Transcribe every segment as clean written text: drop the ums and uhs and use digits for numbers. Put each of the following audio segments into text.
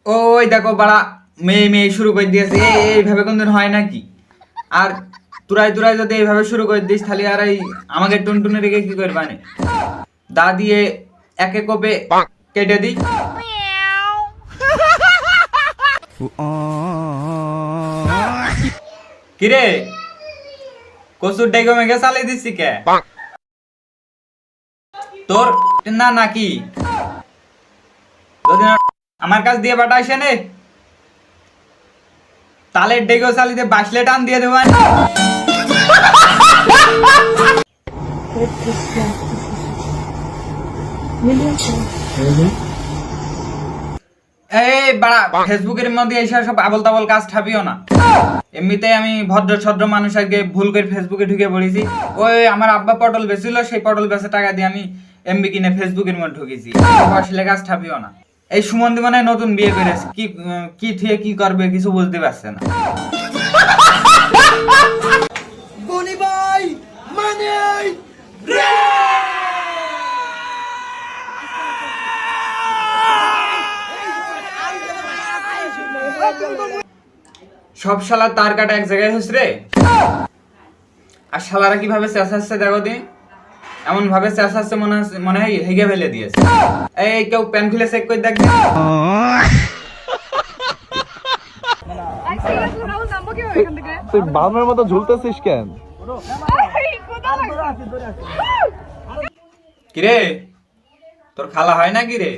ওই দেখো বাড়া মেয়ে মেয়ে শুরু করে দিয়েছে এইভাবে কোনদিন হয় নাকি? আর তুরাই তুরাই যদি এইভাবে শুরু করে দিস তাহলে আর এই আমাকে টুনটুনে রেখে কি করবা নে? দা দিয়ে একে কোপে কেটে দিই। কিরে কসুর ডেগো মেঘে চালিয়ে দিচ্ছি কে তোর না নাকি? যদি আমার কাছ দিয়ে বাটা আসে নে তালের ডেগো চালিয়ে বাসলে টান দিয়ে দেবেন। এই বাড়া ফেসবুকের মধ্যে এসে সব আবল তাবল কাজ ঠাপিও না। এমনিতেই আমি ভদ্র ছদ্র মানুষ আগে ভুল করে ফেসবুকে ঢুকে পড়েছি। ওই আমার আব্বা পটল বেচছিল, সেই পটল বেচে টাকা দিয়ে আমি এমবি কিনে ফেসবুকের মধ্যে ঢুকেছি। আসলে কাজ ঠাপিও না। এই সুমন্দি মানে নতুন বিয়ে করেছে, কি কি থুয়ে কি করবে কিছু বুঝতে পারছে না। গনি ভাই মানে সব শালা তার কাটা এক জায়গায় হচ্ছে রে। আর শালারা কিভাবে চেঁচাচ্ছে দেখো দিন, এমন ভাবে চেঁচাচ্ছে মনে হয় হেগে ফেলে দিয়েছে। এই কেউ প্যান খুলে চেক করে দেখ। তুই বামের মতো ঝুলতেছিস কেন? কিরে তোর খালা হয় না কিরে?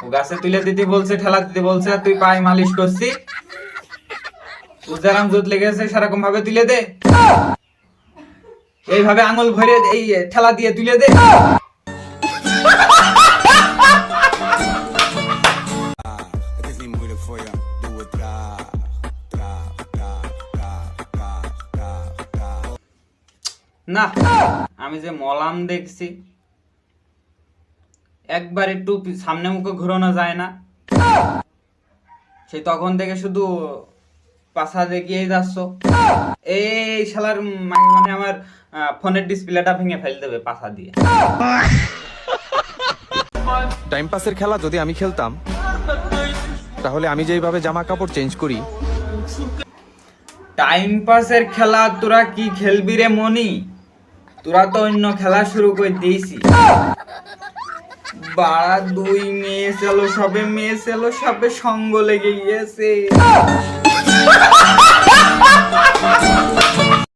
ও গাছে তুলে দিতে বলছে, ঠেলা দিতে বলছে, আর তুই পায়ে মালিশ করছি। উজারাম জোত লেগেছে সেরকম ভাবে তুলে দে, এইভাবে আঙুল ভরে এই ঠেলা দিয়ে তুলে দে। না আমি যে মলাম দেখছি, একবার একটু সামনে মুখে ঘুরানো যায় না, সেই তখন থেকে শুধু পাশা দেখিয়ে যাচ্ছ। এই শালার মানে আমার ফোনের ডিসপ্লেটা ভেঙে ফেল দেবে পাশা দিয়ে। টাইম পাসের খেলা যদি আমি খেলতাম তাহলে আমি যেইভাবে জামা কাপড় চেঞ্জ করি। টাইম পাসের খেলা তোরা কি খেলবি রে মনি? তোরা তো অন্য খেলা শুরু করে দিয়েছি। বাড়া দুই মেয়ে ছেলো সবে সঙ্গ লেগে গিয়েছে।